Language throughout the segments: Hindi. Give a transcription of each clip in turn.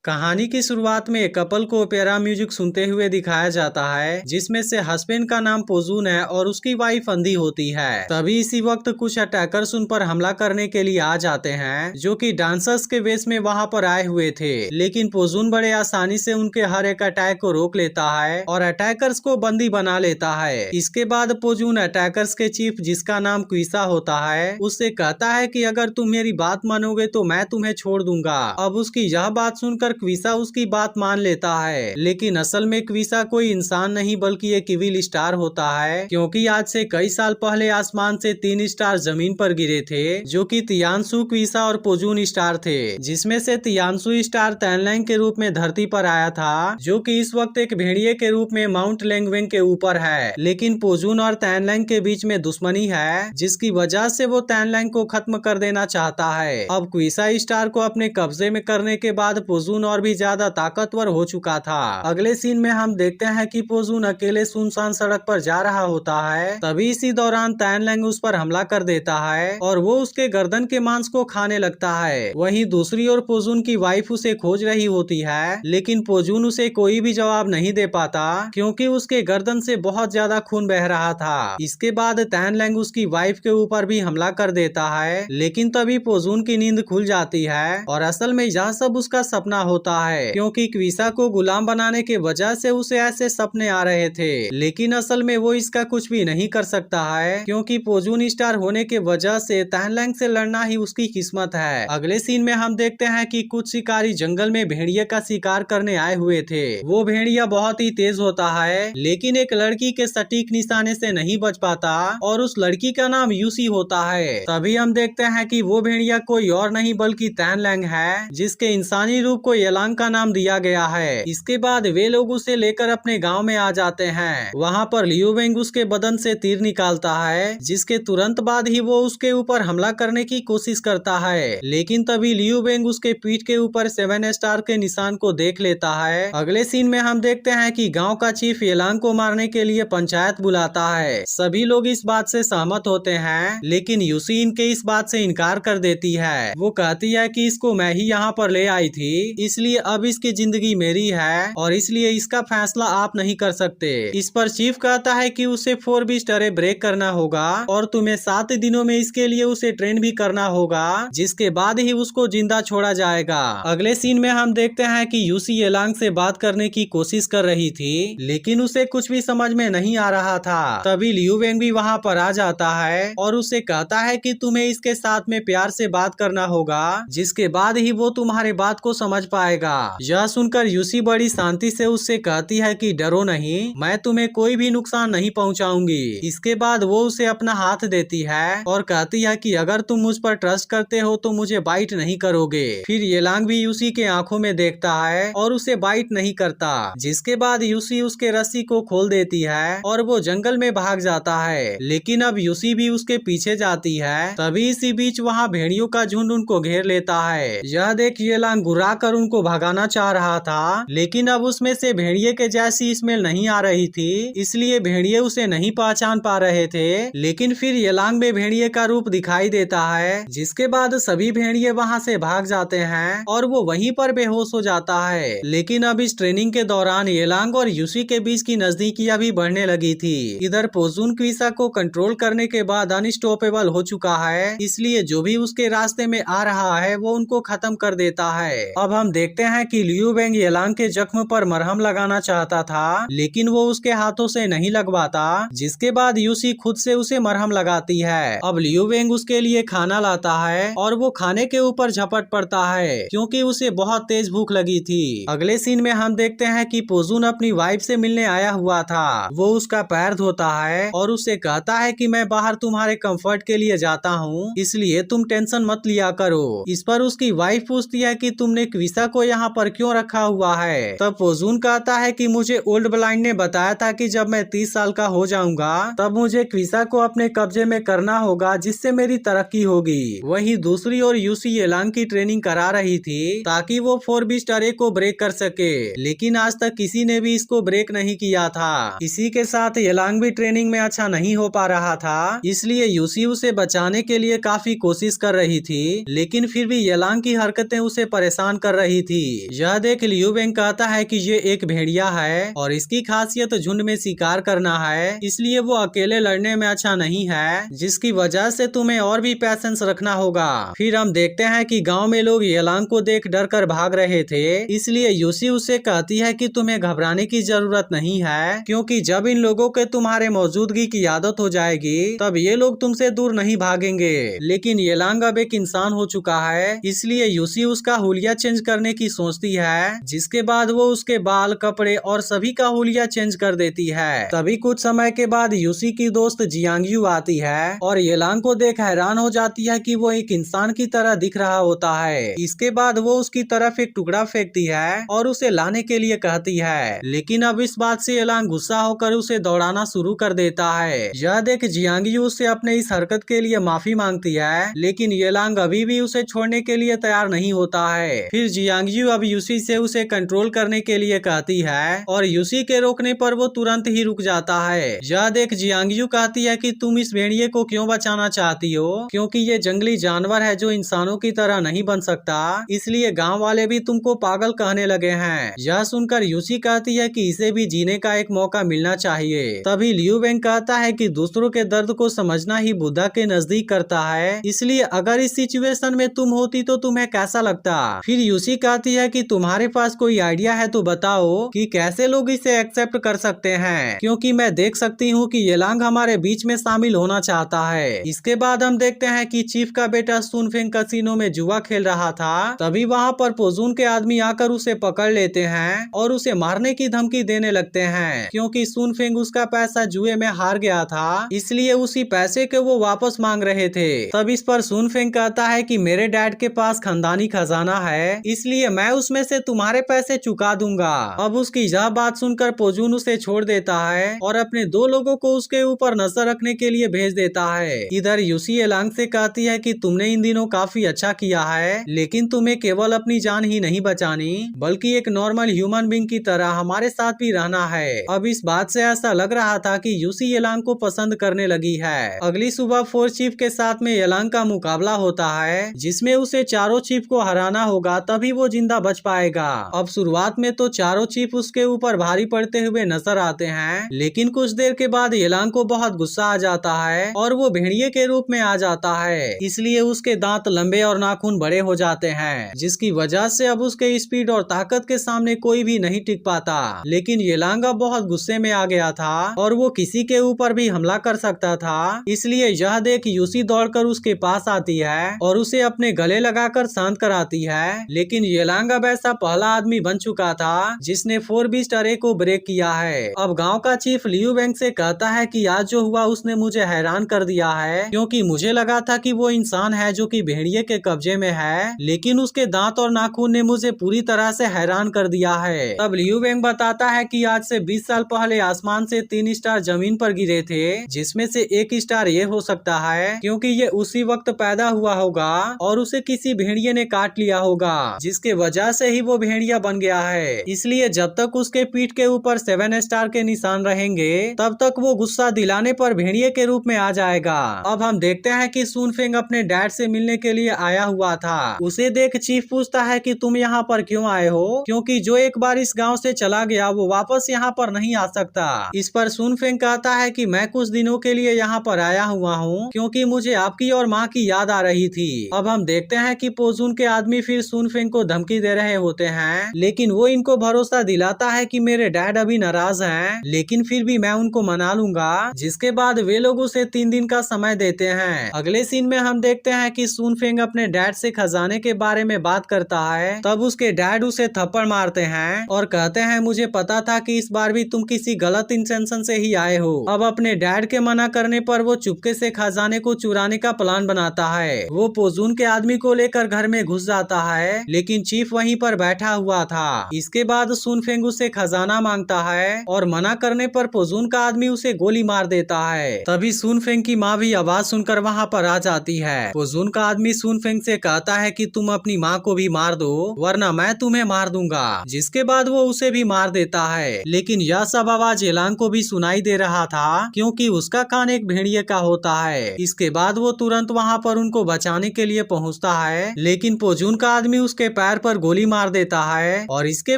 कहानी की शुरुआत में एक कपल को ओपेरा म्यूजिक सुनते हुए दिखाया जाता है, जिसमें से हस्बैंड का नाम पोजून है और उसकी वाइफ अंधी होती है। तभी इसी वक्त कुछ अटैकर्स उन पर हमला करने के लिए आ जाते हैं, जो कि डांसर्स के वेश में वहां पर आए हुए थे। लेकिन पोजून बड़े आसानी से उनके हर एक अटैक को रोक लेता है और अटैकर्स को बंदी बना लेता है। इसके बाद पोजून अटैकर्स के चीफ, जिसका नाम क्विसा होता है, उससे कहता है कि अगर तुम मेरी बात मानोगे तो मैं तुम्हें छोड़ दूंगा। अब उसकी यह बात सुनकर क्विसा उसकी बात मान लेता है, लेकिन असल में क्विसा कोई इंसान नहीं बल्कि एक इविल स्टार होता है, क्योंकि आज से कई साल पहले आसमान से 3 स्टार जमीन पर गिरे थे, जो कि तियानसु, क्विसा और पोजून स्टार थे। जिसमें से तियानसु स्टार तैनलैंग के रूप में धरती पर आया था, जो कि इस वक्त एक भेड़िए के रूप में माउंट लैंगवेंग के ऊपर है। लेकिन पोजून और तैनलैंग के बीच में दुश्मनी है, जिसकी वजह से वो तैनलैंग को खत्म कर देना चाहता है। अब क्विसा स्टार को अपने कब्जे में करने के बाद पोजून और भी ज्यादा ताकतवर हो चुका था। अगले सीन में हम देखते हैं कि पोजून अकेले सुनसान सड़क पर जा रहा होता है। तभी इसी दौरान तैनलैंग उस पर हमला कर देता है और वो उसके गर्दन के मांस को खाने लगता है। वहीं दूसरी ओर पोजून की वाइफ उसे खोज रही होती है, लेकिन पोजून उसे कोई भी जवाब नहीं दे पाता, क्योंकि उसके गर्दन से बहुत ज्यादा खून बह रहा था। इसके बाद तैनलैंग उसकी वाइफ के ऊपर भी हमला कर देता है, लेकिन तभी पोजून की नींद खुल जाती है और असल में यह सब उसका सपना होता है, क्योंकि क्विसा को गुलाम बनाने के वजह से उसे ऐसे सपने आ रहे थे। लेकिन असल में वो इसका कुछ भी नहीं कर सकता है, क्योंकि पोजून स्टार होने के वजह से तैनलैंग से लड़ना ही उसकी किस्मत है। अगले सीन में हम देखते हैं कि कुछ शिकारी जंगल में भेड़िए का शिकार करने आए हुए थे। वो भेड़िया बहुत ही तेज होता है, लेकिन एक लड़की के सटीक निशाने से नहीं बच पाता और उस लड़की का नाम यूसी होता है। तभी हम देखते हैं कि वो भेड़िया कोई और नहीं बल्कि तैनलैंग है, जिसके इंसानी रूप को येलांग का नाम दिया गया है। इसके बाद वे लोग उसे लेकर अपने गांव में आ जाते हैं। वहां पर लियू वेंग उसके बदन से तीर निकालता है, जिसके तुरंत बाद ही वो उसके ऊपर हमला करने की कोशिश करता है। लेकिन तभी लियू वेंग उसके पीठ के ऊपर 7 स्टार के निशान को देख लेता है। अगले सीन में हम देखते हैं कि गाँव का चीफ येलांग को मारने के लिए पंचायत बुलाता है। सभी लोग इस बात से सहमत होते हैं, लेकिन यूसी इनके इस बात से इनकार कर देती है। वो कहती है कि इसको मैं ही यहाँ पर ले आई थी, इसलिए अब इसकी जिंदगी मेरी है और इसलिए इसका फैसला आप नहीं कर सकते। इस पर चीफ कहता है कि उसे 4 बीस्ट अरे ब्रेक करना होगा और तुम्हें 7 दिनों में इसके लिए उसे ट्रेन भी करना होगा, जिसके बाद ही उसको जिंदा छोड़ा जाएगा। अगले सीन में हम देखते हैं कि यूसी येलांग से बात करने की कोशिश कर रही थी, लेकिन उसे कुछ भी समझ में नहीं आ रहा था। तभी लियू वेंग भी वहाँ पर आ जाता है और उसे कहता है कि तुम्हें इसके साथ में प्यार से बात करना होगा, जिसके बाद ही वो तुम्हारे बात को समझ पाएगा। यह सुनकर यूसी बड़ी शांति से उससे कहती है कि डरो नहीं, मैं तुम्हें कोई भी नुकसान नहीं पहुंचाऊंगी। इसके बाद वो उसे अपना हाथ देती है और कहती है कि अगर तुम मुझ पर ट्रस्ट करते हो तो मुझे बाइट नहीं करोगे। फिर येलांग भी यूसी के आंखों में देखता है और उसे बाइट नहीं करता, जिसके बाद यूसी उसके रस्सी को खोल देती है और वो जंगल में भाग जाता है। लेकिन अब यूसी भी उसके पीछे जाती है। तभी इसी बीच वहाँ भेड़ियों का झुंड उनको घेर लेता है। यह देख येलांग गुर्रा कर उनको भगाना चाह रहा था, लेकिन अब उसमें से भेड़िए के जैसी स्मेल नहीं आ रही थी, इसलिए भेड़िए उसे नहीं पहचान पा रहे थे। लेकिन फिर येलांग में भेड़िए का रूप दिखाई देता है, जिसके बाद सभी भेड़िए वहाँ से भाग जाते हैं और वो वहीं पर बेहोश हो जाता है। लेकिन अब इस ट्रेनिंग के दौरान येलांग और यूसी के बीच की नजदीकियां भी बढ़ने लगी थी। इधर पोजून क्विसा को कंट्रोल करने के बाद अनस्टॉपेबल हो चुका है, इसलिए जो भी उसके रास्ते में आ रहा है वो उनको खत्म कर देता है। अब हम देखते हैं कि लियू वेंग येलांग के जख्म पर मरहम लगाना चाहता था, लेकिन वो उसके हाथों से नहीं लगवाता, जिसके बाद यूसी खुद से उसे मरहम लगाती है। अब लियू वेंग उसके लिए खाना लाता है और वो खाने के ऊपर झपट पड़ता है, क्योंकि उसे बहुत तेज भूख लगी थी। अगले सीन में हम देखते हैं कि पोजून अपनी वाइफ से मिलने आया हुआ था। वो उसका पैर धोता है और उससे कहता है कि मैं बाहर तुम्हारे कंफर्ट के लिए जाता हूँ, इसलिए तुम टेंशन मत लिया करो। इस पर उसकी वाइफ पूछती है कि तुमने क्विसा को यहाँ पर क्यों रखा हुआ है। तब पोजून कहता है कि मुझे ओल्ड ब्लाइंड ने बताया था कि जब मैं 30 साल का हो जाऊंगा तब मुझे क्विसा को अपने कब्जे में करना होगा, जिससे मेरी तरक्की होगी। वहीं दूसरी ओर यूसी येलांग की ट्रेनिंग करा रही थी ताकि वो 4 बीस्ट अरे को ब्रेक कर सके, लेकिन आज तक किसी ने भी इसको ब्रेक नहीं किया था। इसी के साथ येलांग भी ट्रेनिंग में अच्छा नहीं हो पा रहा था, इसलिए यूसी उसे बचाने के लिए काफी कोशिश कर रही थी, लेकिन फिर भी येलांग की हरकतें उसे परेशान कर रही रही थी। यह देख लियू वेंग कहता है कि ये एक भेड़िया है और इसकी खासियत झुंड में शिकार करना है, इसलिए वो अकेले लड़ने में अच्छा नहीं है, जिसकी वजह से तुम्हें और भी पैशंस रखना होगा। फिर हम देखते हैं कि गांव में लोग येलांग को देख डर कर भाग रहे थे, इसलिए यूसी उसे कहती है कि तुम्हें घबराने की जरूरत नहीं है, क्योंकि जब इन लोगों के तुम्हारे मौजूदगी की आदत हो जाएगी तब ये लोग तुमसे दूर नहीं भागेंगे। लेकिन येलांग अब एक इंसान हो चुका है, इसलिए यूसी उसका हुलिया चेंज करने की सोचती है, जिसके बाद वो उसके बाल, कपड़े और सभी का हुलिया चेंज कर देती है। तभी कुछ समय के बाद यूसी की दोस्त जियांगयू आती है और येलांग को देख हैरान हो जाती है कि वो एक इंसान की तरह दिख रहा होता है। इसके बाद वो उसकी तरफ एक टुकड़ा फेंकती है और उसे लाने के लिए कहती है, लेकिन अब इस बात से येलांग गुस्सा होकर उसे दौड़ाना शुरू कर देता है। यह देख जियांगयू उससे अपने इस हरकत के लिए माफी मांगती है, लेकिन येलांग अभी भी उसे छोड़ने के लिए तैयार नहीं होता है। फिर जियांगयू अब यूसी से उसे कंट्रोल करने के लिए कहती है और यूसी के रोकने पर वो तुरंत ही रुक जाता है। यह देख जियांगयू कहती है कि तुम इस भेड़िए को क्यों बचाना चाहती हो, क्योंकि ये जंगली जानवर है जो इंसानों की तरह नहीं बन सकता, इसलिए गांव वाले भी तुमको पागल कहने लगे हैं। यह सुनकर यूसी कहती है कि इसे भी जीने का एक मौका मिलना चाहिए। तभी लियू वेंग कहता है कि दूसरों के दर्द को समझना ही बुद्धा के नजदीक करता है, इसलिए अगर इस सिचुएशन में तुम होती तो तुम्हें कैसा लगता। फिर यूसी कहती है कि तुम्हारे पास कोई आइडिया है तो बताओ कि कैसे लोग इसे एक्सेप्ट कर सकते हैं, क्योंकि मैं देख सकती हूँ कि येलांग हमारे बीच में शामिल होना चाहता है। इसके बाद हम देखते हैं कि चीफ का बेटा सुनफेंग कसिनो में जुआ खेल रहा था। तभी वहाँ पर पोजून के आदमी आकर उसे पकड़ लेते हैं और उसे मारने की धमकी देने लगते हैं, क्योंकि सुनफेंग उसका पैसा जुए में हार गया था, इसलिए उसी पैसे के वो वापस मांग रहे थे। तब इस पर सुनफेंग कहता है कि मेरे डैड के पास खानदानी खजाना है, इसलिए मैं उसमें से तुम्हारे पैसे चुका दूंगा। अब उसकी यह बात सुनकर पोजून उसे छोड़ देता है और अपने 2 लोगों को उसके ऊपर नजर रखने के लिए भेज देता है। इधर यूसी येलांग से कहती है कि तुमने इन दिनों काफी अच्छा किया है, लेकिन तुम्हें केवल अपनी जान ही नहीं बचानी बल्कि एक नॉर्मल ह्यूमन बीइंग की तरह हमारे साथ भी रहना है। अब इस बात से ऐसा लग रहा था कि यूसी येलांग को पसंद करने लगी है। अगली सुबह 4 चीफ के साथ में येलांग का मुकाबला होता है, जिसमें उसे चारों चीफ को हराना होगा, तभी वो जिंदा बच पाएगा। अब शुरुआत में तो चारों चीफ उसके ऊपर भारी पड़ते हुए नजर आते हैं, लेकिन कुछ देर के बाद येलांग को बहुत गुस्सा आ जाता है और वो भेड़िए के रूप में आ जाता है, इसलिए उसके दांत लंबे और नाखून बड़े हो जाते हैं, जिसकी वजह से अब उसके स्पीड और ताकत के सामने कोई भी नहीं टिक पाता। लेकिन येलांग अब बहुत गुस्से में आ गया था और वो किसी के ऊपर भी हमला कर सकता था, इसलिए यह देख यूसी दौड़कर उसके पास आती है और उसे अपने गले लगाकर शांत कराती है। लेकिन येलांग अब ऐसा पहला आदमी बन चुका था जिसने 4 बीस्ट अरे को ब्रेक किया है। अब गांव का चीफ लियू वेंग से कहता है कि आज जो हुआ उसने मुझे हैरान कर दिया है, क्योंकि मुझे लगा था कि वो इंसान है जो कि भेड़िए के कब्जे में है, लेकिन उसके दांत और नाखून ने मुझे पूरी तरह से हैरान कर दिया है। तब लियू वेंग बताता है कि आज से 20 साल पहले आसमान से 3 स्टार जमीन पर गिरे थे, जिसमें से एक स्टार ये हो सकता है क्योंकि ये उसी वक्त पैदा हुआ होगा और उसे किसी भेड़िए ने काट लिया होगा, जिसके वजह से ही वो भेड़िया बन गया है। इसलिए जब तक उसके पीठ के ऊपर 7 स्टार के निशान रहेंगे तब तक वो गुस्सा दिलाने पर भेड़िए के रूप में आ जाएगा। अब हम देखते हैं कि सुनफेंग अपने डैड से मिलने के लिए आया हुआ था। उसे देख चीफ पूछता है कि तुम यहाँ पर क्यों आए हो, क्योंकि जो एक बार इस गांव से चला गया वो वापस यहाँ पर नहीं आ सकता। इस पर सुनफेंग कहता है कि मैं कुछ दिनों के लिए यहाँ पर आया हुआ हूँ, क्योंकि मुझे आपकी और माँ की याद आ रही थी। अब हम देखते हैं कि पोजून के आदमी फिर सुनफेंग को धमकी दे रहे होते हैं, लेकिन वो इनको भरोसा दिलाता है कि मेरे डैड अभी नाराज हैं, लेकिन फिर भी मैं उनको मना लूंगा। जिसके बाद वे लोग उसे 3 दिन का समय देते हैं। अगले सीन में हम देखते हैं कि सुनफेंग अपने डैड से खजाने के बारे में बात करता है। तब उसके डैड उसे थप्पड़ मारते हैं और कहते हैं मुझे पता था कि इस बार भी तुम किसी गलत इंटेंशन से ही आए हो। अब अपने डैड के मना करने पर वो चुपके से खजाने को चुराने का प्लान बनाता है। वो पोजून के आदमी को लेकर घर में घुस जाता है, लेकिन चीफ वहीं पर बैठा हुआ था। इसके बाद सुनफेंग उससे खजाना मांगता है और मना करने पर पोजून का आदमी उसे गोली मार देता है। तभी सुनफेंग की माँ भी आवाज सुनकर वहाँ पर आ जाती है। पोजून का आदमी सुनफेंग से कहता है कि तुम अपनी माँ को भी मार दो वरना मैं तुम्हें मार दूंगा। जिसके बाद वो उसे भी मार देता है। लेकिन यह सब आवाज येलांग को भी सुनाई दे रहा था, क्योंकि उसका कान एक भेड़िए का होता है। इसके बाद वो तुरंत वहाँ पर उनको बचाने के लिए पहुँचता है, लेकिन पोजून का आदमी उसके पैर पर गोली मार देता है और इसके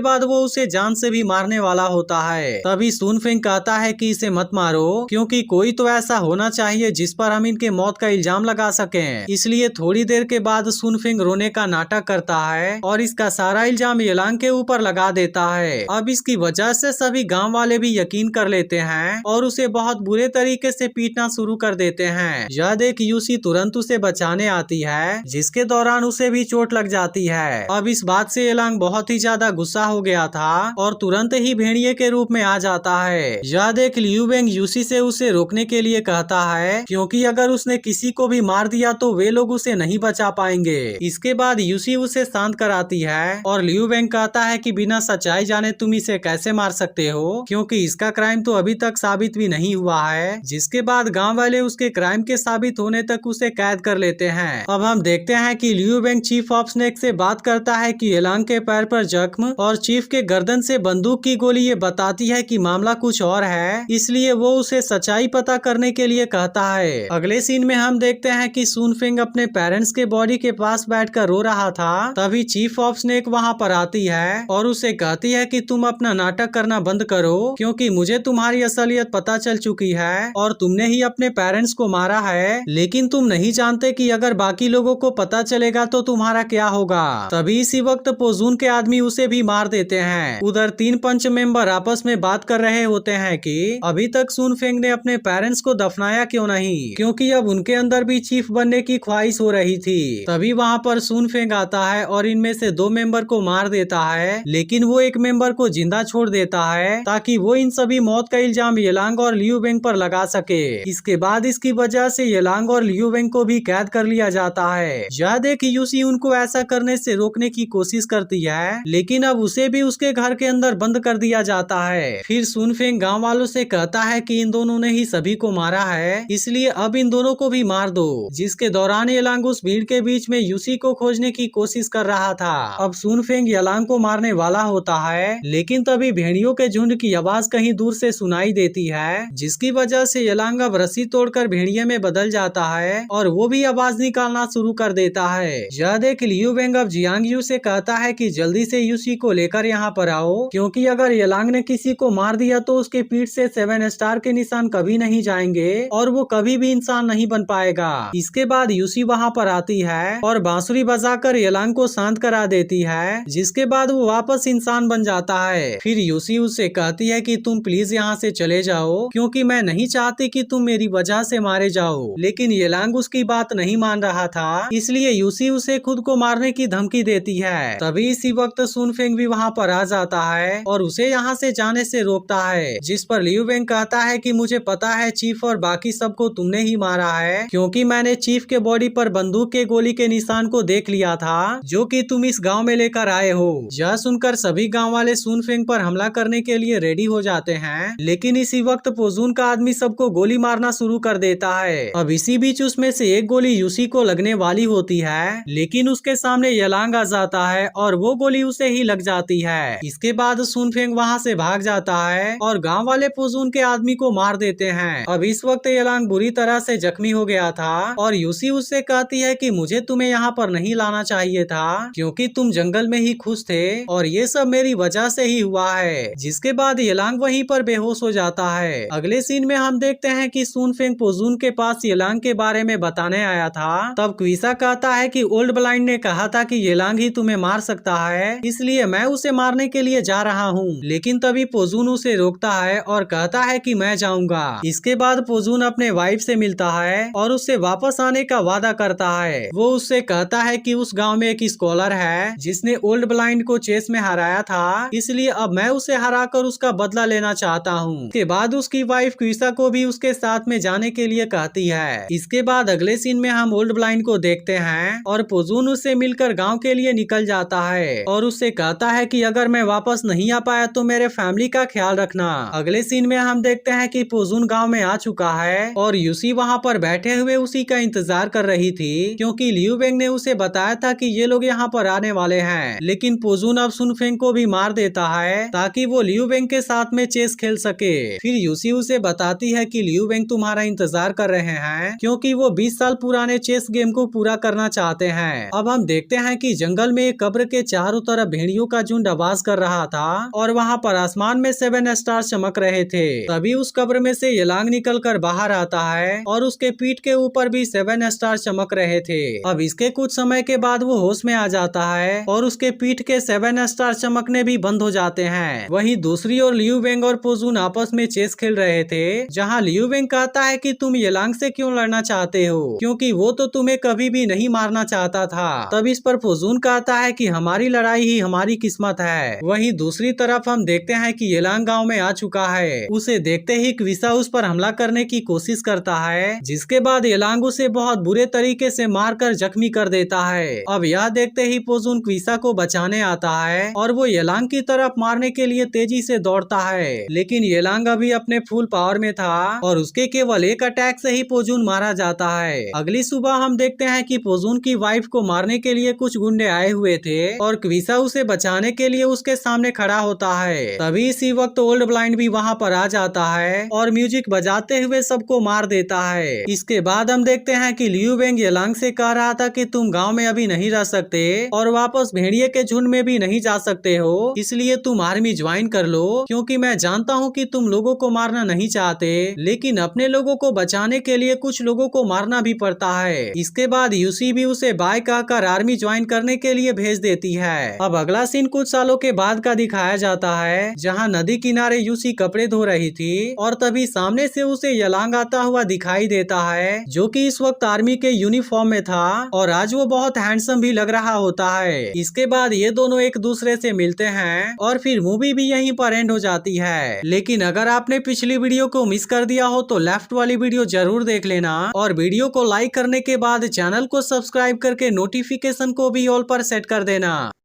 बाद वो उसे जान से भी मारने वाला होता है। तभी सुन फेंग कहता है कि इसे मत मारो, क्योंकि कोई तो ऐसा होना चाहिए जिस पर हम इनके मौत का इल्जाम लगा सकें। इसलिए थोड़ी देर के बाद सुन फेंग रोने का नाटक करता है और इसका सारा इल्जाम येलांग के ऊपर लगा देता है। अब इसकी वजह से सभी गांव वाले भी यकीन कर लेते हैं और उसे बहुत बुरे तरीके से पीटना शुरू कर देते हैं। यह देख यूसी तुरंत उसे बचाने आती है, जिसके दौरान उसे भी चोट लग जाती है। अब इस बात से येलांग बहुत ही ज्यादा गुस्सा हो गया था और तुरंत ही भेड़िए के रूप में आ जाता है। यह देख लियू बेंग यूसी से उसे रोकने के लिए कहता है, क्योंकि अगर उसने किसी को भी मार दिया तो वे लोग उसे नहीं बचा पाएंगे। इसके बाद यूसी उसे शांत कराती है और लियू बेंग कहता है कि बिना सच्चाई जाने तुम इसे कैसे मार सकते हो, क्योंकि इसका क्राइम तो अभी तक साबित भी नहीं हुआ है। जिसके बाद गांव वाले उसके क्राइम के साबित होने तक उसे कैद कर लेते हैं। अब हम देखते हैं कि लियू बेंग चीफ ऑफ स्नेक से बात करता है कि येलांग के पैर पर जख्म और चीफ के गर्दन से बंदूक की गोली ये बताती है कि मामला कुछ और है, इसलिए वो उसे सच्चाई पता करने के लिए कहता है। अगले सीन में हम देखते हैं कि सुन फेंग अपने पेरेंट्स के बॉडी के पास बैठकर रो रहा था। तभी चीफ ऑफ स्नेक वहाँ पर आती है और उसे कहती है कि तुम अपना नाटक करना बंद करो, क्योंकि मुझे तुम्हारी असलियत पता चल चुकी है और तुमने ही अपने पेरेंट्स को मारा है। लेकिन तुम नहीं जानते कि अगर बाकी लोगों को पता चलेगा तो तुम्हारा क्या होगा। तभी इसी वक्त पोजून के आदमी उसे भी मार देते हैं। उधर 3 पंच मेंबर आपस में बात कर रहे होते हैं कि अभी तक सुन फेंग ने अपने पेरेंट्स को दफनाया क्यों नहीं, क्योंकि अब उनके अंदर भी चीफ बनने की ख्वाहिश हो रही थी। तभी वहाँ पर सुन फेंग आता है और इनमें से 2 मेंबर को मार देता है, लेकिन वो एक मेंबर को जिंदा छोड़ देता है ताकि वो इन सभी मौत का इल्जाम येलांग और लियू बेंग पर लगा सके। इसके बाद इसकी वजह से येलांग और लियू बेंग को भी कैद कर लिया जाता है। यह देख यूसी उनको ऐसा करने से रोकने की कोशिश करती है, लेकिन अब उसे भी उसके घर के अंदर बंद कर दिया जाता है। फिर सुन फेंग गाँव वालों से कहता है कि इन दोनों ने ही सभी को मारा है, इसलिए अब इन दोनों को भी मार दो। जिसके दौरान येलांग उस भीड़ के बीच में यूसी को खोजने की कोशिश कर रहा था। अब सुन फेंग येलांग को मारने वाला होता है, लेकिन तभी भेड़ियों के झुंड की आवाज कहीं दूर से सुनाई देती है, जिसकी वजह से येलांग अब रस्सी तोड़कर भेड़िए में बदल जाता है और वो भी आवाज निकालना शुरू कर देता है। यह देख लियू बेंग अब जियांग यू से कहता है कि जल्दी से यूसी को लेकर यहाँ पर आओ, क्योंकि अगर येलांग ने किसी को मार दिया तो उसके पीठ से 7 स्टार के निशान कभी नहीं जाएंगे और वो कभी भी इंसान नहीं बन पाएगा। इसके बाद यूसी वहाँ पर आती है और बांसुरी बजाकर येलांग को शांत करा देती है, जिसके बाद वो वापस इंसान बन जाता है। फिर यूसी उससे कहती है कि तुम प्लीज यहाँ से चले जाओ, क्योंकि मैं नहीं चाहती कि तुम मेरी वजह से मारे जाओ। लेकिन येलांग उसकी बात नहीं मान रहा था, इसलिए यूसी उसे खुद को मारने की धमकी देती है। तभी इसी वक्त सुन फेंग भी वहाँ पर आ जाता है और उसे यहाँ से जाने से रोकता है, जिस पर लियू बेंग कहता है कि मुझे पता है चीफ और बाकी सबको तुमने ही मारा है, क्योंकि मैंने चीफ के बॉडी पर बंदूक के गोली के निशान को देख लिया था, जो कि तुम इस गांव में लेकर आए हो। यह सुनकर सभी गांव वाले सुन फेंग पर हमला करने के लिए रेडी हो जाते हैं, लेकिन इसी वक्त पोजून का आदमी सबको गोली मारना शुरू कर देता है। अब इसी बीच उसमें से एक गोली यूसी को लगने वाली होती है, लेकिन उसके सामने येलांग आ जाता है और वो गोली उसे ही लग जाती है। इसके बाद सुन फेंग वहाँ से भाग जाता है और गांव वाले पोजून के आदमी को मार देते हैं। अब इस वक्त येलांग बुरी तरह से जख्मी हो गया था और यूसी उससे कहती है कि मुझे तुम्हें यहाँ पर नहीं लाना चाहिए था, क्योंकि तुम जंगल में ही खुश थे और ये सब मेरी वजह से ही हुआ है। जिसके बाद येलांग वहीं पर बेहोश हो जाता है। अगले सीन में हम देखते हैं कि सुन फेंग पोजून के पास येलांग के बारे में बताने आया था। तब क्विसा कहता है कि ओल्ड ब्लाइंड ने कहा था कि येलांग ही तुम्हें मार सकता है, इसलिए मैं उसे मारने के लिए जा रहा हूँ। लेकिन तभी पोजून उसे रोकता है और कहता है कि मैं जाऊंगा। इसके बाद पोजून अपने वाइफ से मिलता है और उससे वापस आने का वादा करता है। वो उससे कहता है कि उस गांव में एक स्कॉलर है जिसने ओल्ड ब्लाइंड को चेस में हराया था, इसलिए अब मैं उसे हराकर उसका बदला लेना चाहता हूँ। इसके बाद उसकी वाइफ क्विसा को भी उसके साथ में जाने के लिए कहती है। इसके बाद अगले सीन में हम ओल्ड ब्लाइंड को देखते हैं और पोजून उससे मिलकर गाँव के लिए निकल जाता है और उससे कहता है कि अगर मैं वापस नहीं आ पाया तो मेरे फैमिली का ख्याल रखना। अगले सीन में हम देखते हैं कि पोजून गांव में आ चुका है और यूसी वहां पर बैठे हुए उसी का इंतजार कर रही थी, क्योंकि लियू बेंग ने उसे बताया था कि ये लोग यहाँ पर आने वाले हैं। लेकिन पोजून अब सुन फेंग को भी मार देता है ताकि वो लियू बेंग के साथ में चेस खेल सके। फिर यूसी उसे बताती है कि लियू बेंग तुम्हारा इंतजार कर रहे हैं, क्योंकि वो 20 साल पुराने चेस गेम को पूरा करना चाहते हैं। अब हम देखते हैं कि जंगल जंगल में एक कब्र के चारों तरफ भेड़ियों का झुंड आवाज कर रहा था और वहाँ पर आसमान में 7 स्टार चमक रहे थे। तभी उस कब्र में से येलांग निकल कर बाहर आता है और उसके पीठ के ऊपर भी 7 स्टार चमक रहे थे। अब इसके कुछ समय के बाद वो होश में आ जाता है और उसके पीठ के 7 स्टार चमकने भी बंद हो जाते हैं। वहीं दूसरी ओर लियू वेंग और पोजून आपस में चेस खेल रहे थे, जहाँ लियू वेंग कहता है कि तुम येलांग से क्यों लड़ना चाहते हो, क्योंकि वो तो तुम्हें कभी भी नहीं मारना चाहता था। तब इस पर पोजून कहता है कि हमारी लड़ाई ही हमारी किस्मत है। वहीं दूसरी तरफ हम देखते हैं कि येलांग गांव में आ चुका है। उसे देखते ही क्विसा उस पर हमला करने की कोशिश करता है, जिसके बाद येलांग उसे बहुत बुरे तरीके से मारकर जख्मी कर देता है। अब यह देखते ही पोजून क्विसा को बचाने आता है और वो येलांग की तरफ मारने के लिए तेजी से दौड़ता है, लेकिन येलांग अभी अपने फुल पावर में था और उसके केवल एक अटैक से ही पोजून मारा जाता है। अगली सुबह हम देखते हैं कि पोजून की वाइफ को मारने के लिए कुछ गुंडे आए हुए थे और क्विसा उसे बचाने के लिए उसके सामने खड़ा होता है। तभी इसी वक्त ओल्ड ब्लाइंड भी वहाँ पर आ जाता है और म्यूजिक बजाते हुए सबको मार देता है। इसके बाद हम देखते हैं कि लियू वेंग येलांग से कह रहा था कि तुम गांव में अभी नहीं रह सकते और वापस भेड़िए के झुंड में भी नहीं जा सकते हो, इसलिए तुम आर्मी ज्वाइन कर लो, क्योंकि मैं जानता हूँ कि तुम लोगों को मारना नहीं चाहते, लेकिन अपने लोगों को बचाने के लिए कुछ लोगों को मारना भी पड़ता है। इसके बाद यूसी भी उसे बाय कहकर आर्मी ज्वाइन करने के लिए भेज देती है। अब अगला सीन कुछ सालों के बाद का दिखाया जाता है, जहाँ नदी किनारे यूसी कपड़े धो रही थी और तभी सामने से उसे येलांग आता हुआ दिखाई देता है, जो कि इस वक्त आर्मी के यूनिफॉर्म में था और आज वो बहुत हैंडसम भी लग रहा होता है। इसके बाद ये दोनों एक दूसरे से मिलते हैं और फिर मूवी भी यहीं पर एंड हो जाती है। लेकिन अगर आपने पिछली वीडियो को मिस कर दिया हो तो लेफ्ट वाली वीडियो जरूर देख लेना और वीडियो को लाइक करने के बाद चैनल को सब्सक्राइब करके नोटिफिकेशन को भी ऑल पर सेट कर देना।